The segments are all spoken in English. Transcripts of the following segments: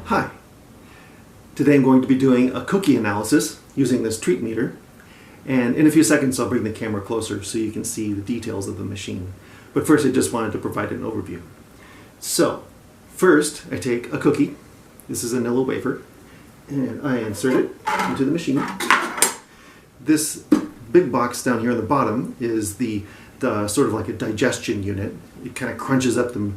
Hi, today I'm going to be doing a cookie analysis using this Treatmeter, and in a few seconds I'll bring the camera closer so you can see the details of the machine. But first I just wanted to provide an overview. So, first I take a cookie, this is a vanilla wafer, and I insert it into the machine. This big box down here on the bottom is the sort of like a digestion unit. It kind of crunches up the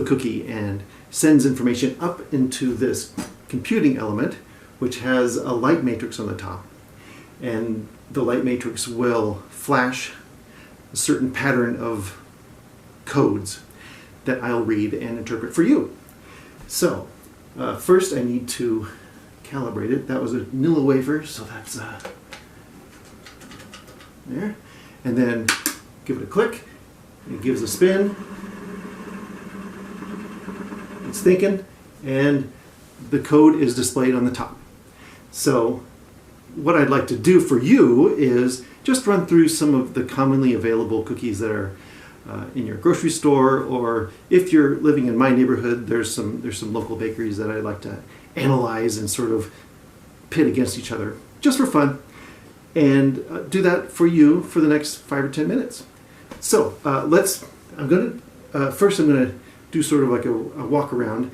cookie and sends information up into this computing element, which has a light matrix on the top. And the light matrix will flash a certain pattern of codes that I'll read and interpret for you. So, first I need to calibrate it. That was a vanilla wafer, so that's there. And then give it a click. It gives a spin. It's thinking, and the code is displayed on the top. So what I'd like to do for you is just run through some of the commonly available cookies that are in your grocery store, or if you're living in my neighborhood, there's some local bakeries that I like to analyze and sort of pit against each other just for fun, and do that for you for the next 5 or 10 minutes. So first I'm going to do sort of like a walk around,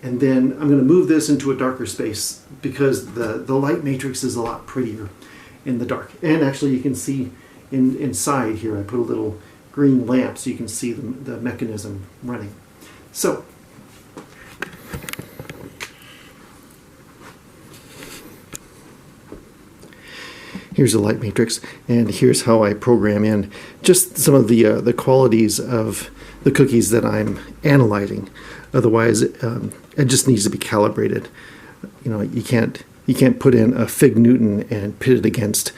and then I'm going to move this into a darker space because the light matrix is a lot prettier in the dark. And actually you can see inside here I put a little green lamp so you can see the mechanism running. So here's the light matrix, and here's how I program in just some of the qualities of the cookies that I'm analyzing. Otherwise, it just needs to be calibrated. You know, you can't put in a Fig Newton and pit it against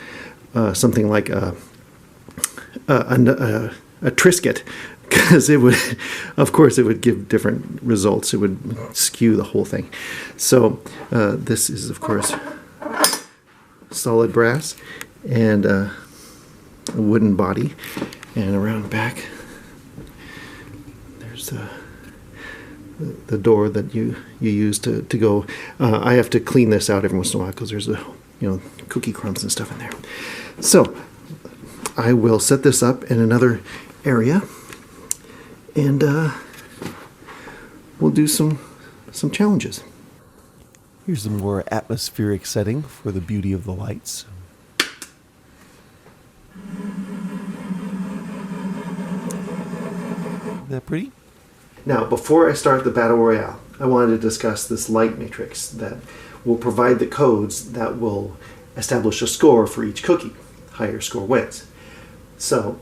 something like a Triscuit, because it would, of course, it would give different results. It would skew the whole thing. So this is, of course, solid brass and a wooden body, and around back there's the door that you use to go. I have to clean this out every once in a while because there's cookie crumbs and stuff in there. So I will set this up in another area, and we'll do some challenges. Here's the more atmospheric setting for the beauty of the lights. Isn't that pretty? Now, before I start the battle royale, I wanted to discuss this light matrix that will provide the codes that will establish a score for each cookie. Higher score wins. So,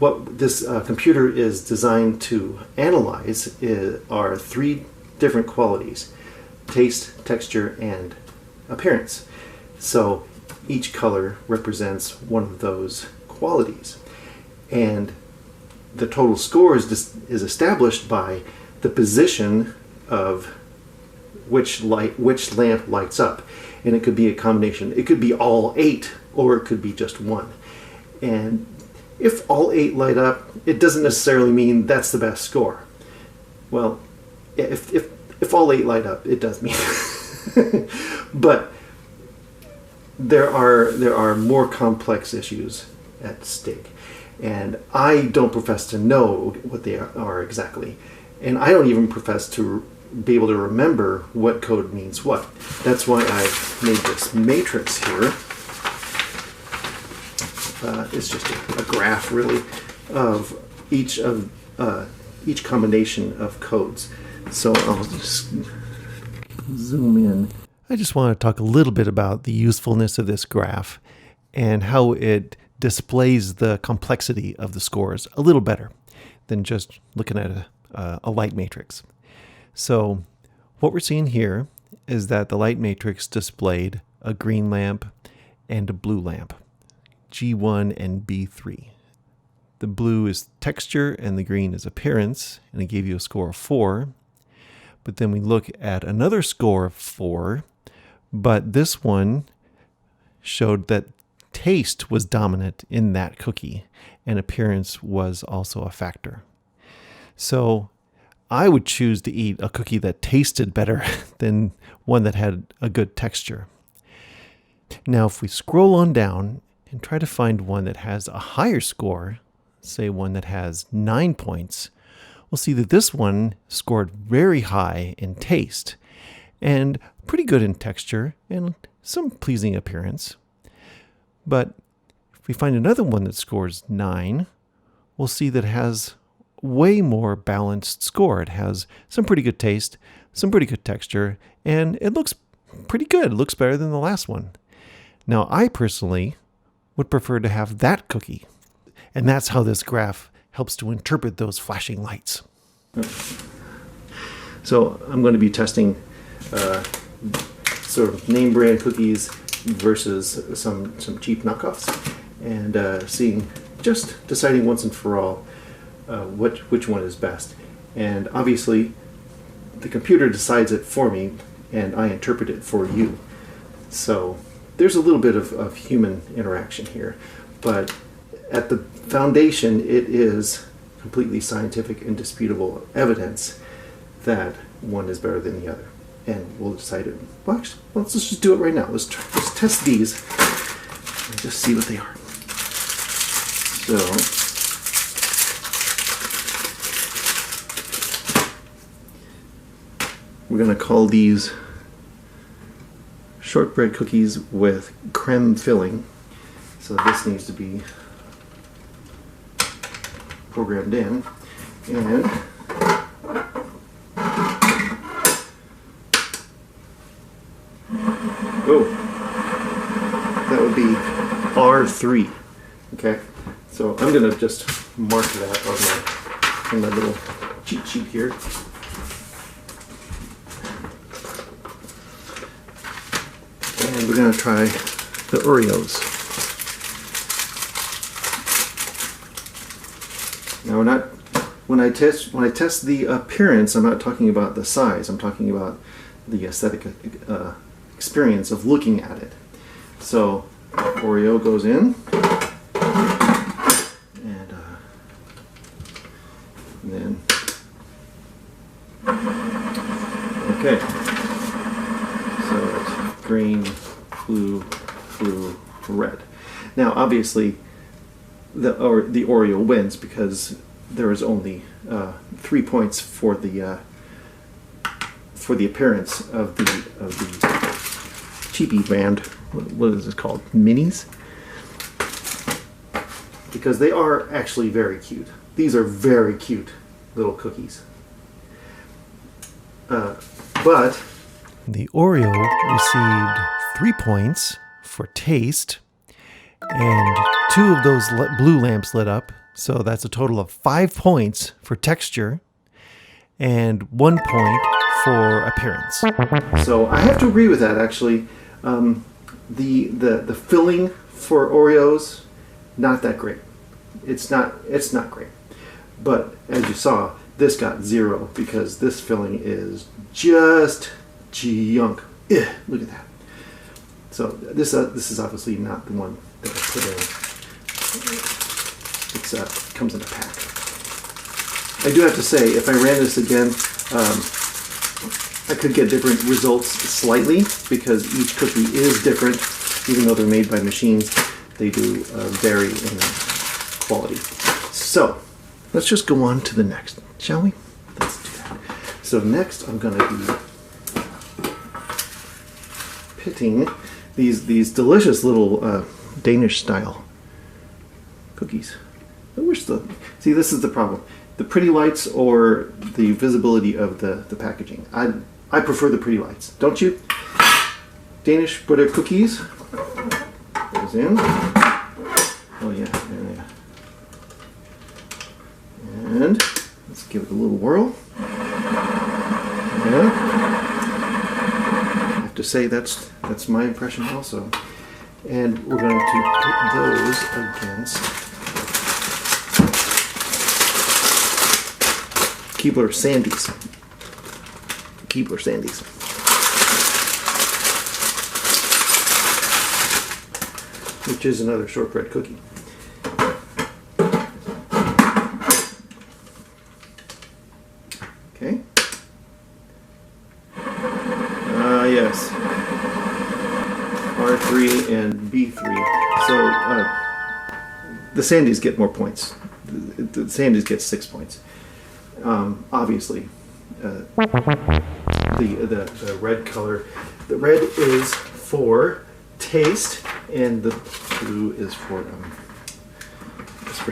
what this computer is designed to analyze are 3 different qualities: taste, texture, and appearance. So each color represents one of those qualities, and the total score is established by the position of which lamp lights up. And it could be a combination. It could be all 8, or it could be just 1. And if all 8 light up, it doesn't necessarily mean that's the best score. Well, if all 8 light up, it does mean. But there are more complex issues at stake, and I don't profess to know what they are exactly, and I don't even profess to be able to remember what code means what. That's why I've made this matrix here. It's just a graph, really, of each combination of codes. So I'll just zoom in. I just want to talk a little bit about the usefulness of this graph and how it displays the complexity of the scores a little better than just looking at a light matrix. So what we're seeing here is that the light matrix displayed a green lamp and a blue lamp, G1 and B3. The blue is texture and the green is appearance, and it gave you a score of 4. But then we look at another score of 4, but this one showed that taste was dominant in that cookie, and appearance was also a factor. So I would choose to eat a cookie that tasted better than one that had a good texture. Now, if we scroll on down and try to find one that has a higher score, say one that has 9 points, we'll see that this one scored very high in taste and pretty good in texture and some pleasing appearance. But if we find another one that scores 9, we'll see that it has way more balanced score. It has some pretty good taste, some pretty good texture, and it looks pretty good. It looks better than the last one. Now, I personally would prefer to have that cookie. And that's how this graph helps to interpret those flashing lights. So I'm going to be testing sort of name brand cookies versus some cheap knockoffs, and deciding once and for all which one is best. And obviously the computer decides it for me and I interpret it for you. So there's a little bit of human interaction here, but at the foundation it is completely scientific, indisputable evidence that one is better than the other. And we'll decide it. Well, actually, let's just do it right now. Let's test these and just see what they are. So, we're going to call these shortbread cookies with creme filling. So this needs to be programmed in. And that would be R3. Okay, so I'm gonna just mark that on my little cheat sheet here. And we're gonna try the Oreos. Now when I test the appearance, I'm not talking about the size. I'm talking about the aesthetic experience of looking at it. So Oreo goes in, and then okay. So it's green, blue, red. Now obviously the Oreo wins because there is only 3 points for the appearance of the cheapy brand. What is it called? Minees? Because they are actually very cute. These are very cute little cookies. But the Oreo received 3 points for taste, and 2 of those blue lamps lit up. So that's a total of 5 points for texture and 1 point for appearance. So I have to agree with that, actually. The filling for Oreos, not that great. It's not great. But as you saw, this got 0 because this filling is just junk. Ugh, look at that. So this is obviously not the one that I put in. It comes in a pack. I do have to say, if I ran this again, I could get different results slightly because each cookie is different. Even though they're made by machines, they do vary in quality. So let's just go on to the next, shall we? Let's do that. So next I'm going to be pitting these delicious little Danish style cookies. See, this is the problem. The pretty lights or the visibility of the packaging. I prefer the pretty lights, don't you? Danish butter cookies goes in. Oh yeah. And let's give it a little whirl. Yeah. I have to say that's my impression also. And we're going to put those against Keebler Sandies. Which is another shortbread cookie. Bartmess, R3 and B3. So the Sandies get more points. The Sandies get 6 points. Obviously, the red color. The red is for taste, and the blue is for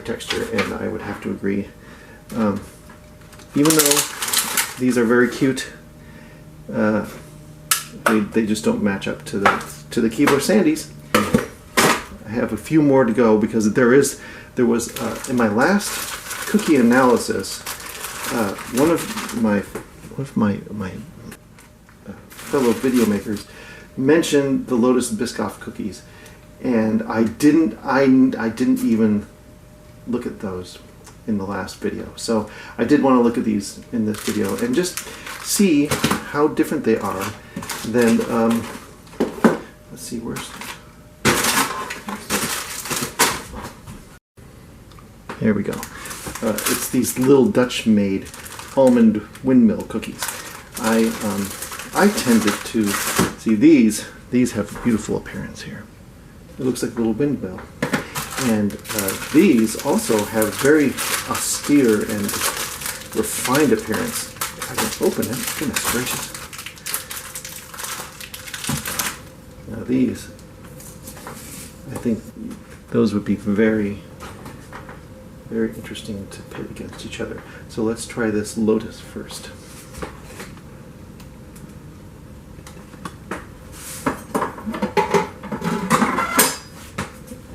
texture. And I would have to agree. Even though these are very cute, they just don't match up to the Keebler Sandies. I have a few more to go because there was in my last cookie analysis, one of my fellow video makers mentioned the Lotus Biscoff cookies, and I didn't even look at those in the last video. So I did want to look at these in this video and just see how different they are than let's see, there we go. It's these little Dutch-made almond windmill cookies. I tended to see these have beautiful appearance here. It looks like a little windmill. And these also have very austere and refined appearance. If I can open it, goodness gracious. Now these, I think those would be very, very interesting to pit against each other. So let's try this Lotus first.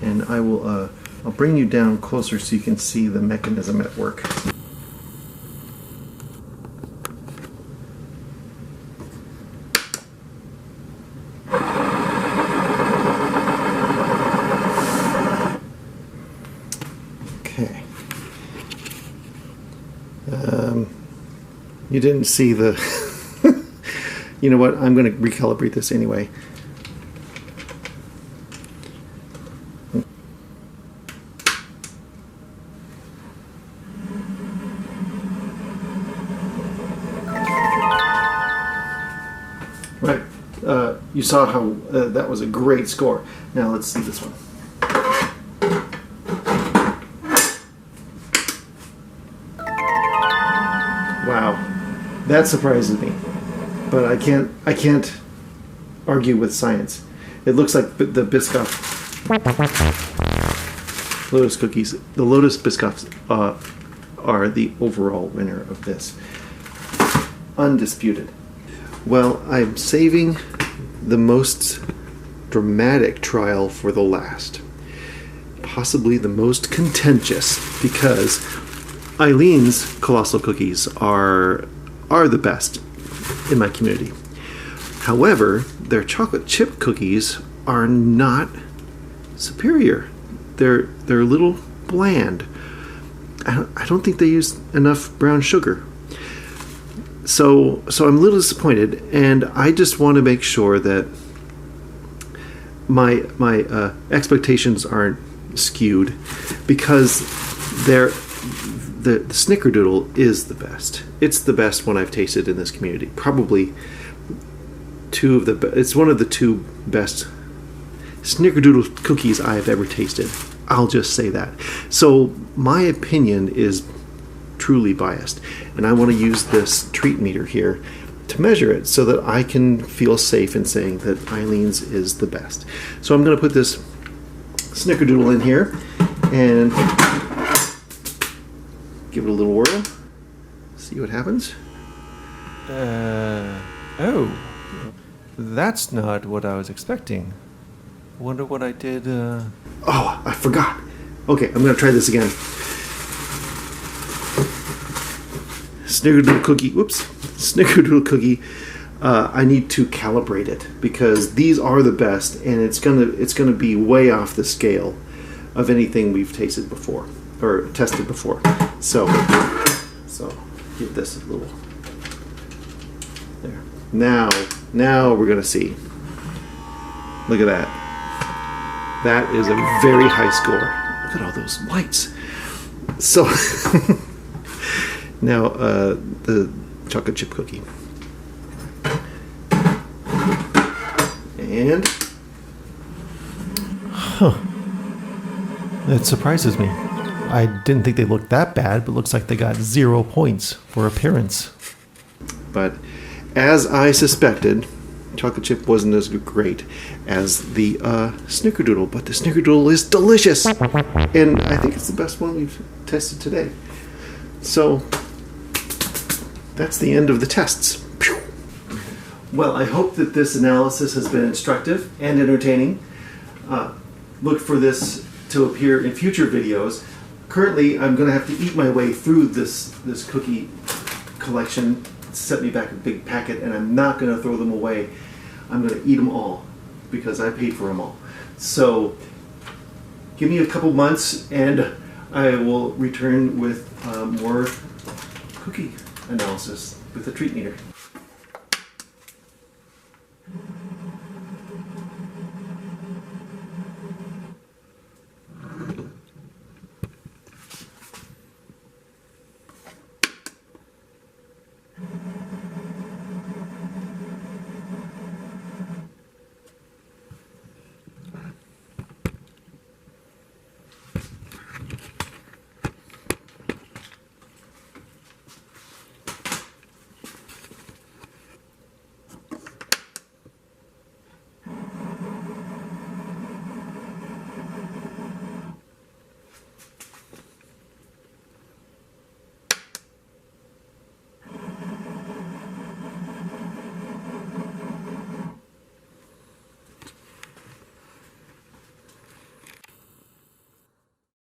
And I will I'll bring you down closer so you can see the mechanism at work. Okay. You didn't see the you know what, I'm going to recalibrate this anyway. Right, you saw how that was a great score. Now let's see this one. Wow, that surprises me, but I can't argue with science. It looks like the Biscoff Lotus cookies, the Lotus Biscoffs are the overall winner of this, undisputed. Well, I'm saving the most dramatic trial for the last. Possibly the most contentious, because Eileen's Colossal Cookies are the best in my community. However, their chocolate chip cookies are not superior. They're a little bland. I don't think they use enough brown sugar. So I'm a little disappointed, and I just want to make sure that my expectations aren't skewed, because the Snickerdoodle is the best. It's the best one I've tasted in this community. Probably it's one of the two best Snickerdoodle cookies I've ever tasted. I'll just say that. So my opinion is truly biased, and I want to use this Treatmeter here to measure it so that I can feel safe in saying that Eileen's is the best. So I'm going to put this Snickerdoodle in here and give it a little whirl. See what happens. Oh, that's not what I was expecting. Wonder what I did. Oh, I forgot. Okay, I'm going to try this again. Snickerdoodle cookie. Whoops. Snickerdoodle cookie. I need to calibrate it because these are the best, and it's gonna be way off the scale of anything we've tasted before or tested before. So give this a little. There. Now we're gonna see. Look at that. That is a very high score. Look at all those lights. So now the chocolate chip cookie. And It surprises me. I didn't think they looked that bad, but looks like they got 0 points for appearance. But as I suspected, chocolate chip wasn't as great as the snickerdoodle, but the snickerdoodle is delicious, and I think it's the best one we've tested today. So that's the end of the tests. Pew! Well, I hope that this analysis has been instructive and entertaining. Look for this to appear in future videos. Currently, I'm going to have to eat my way through this cookie collection. It's set me back a big packet, and I'm not going to throw them away. I'm going to eat them all because I paid for them all. So give me a couple months, and I will return with more cookie analysis with the Treatmeter.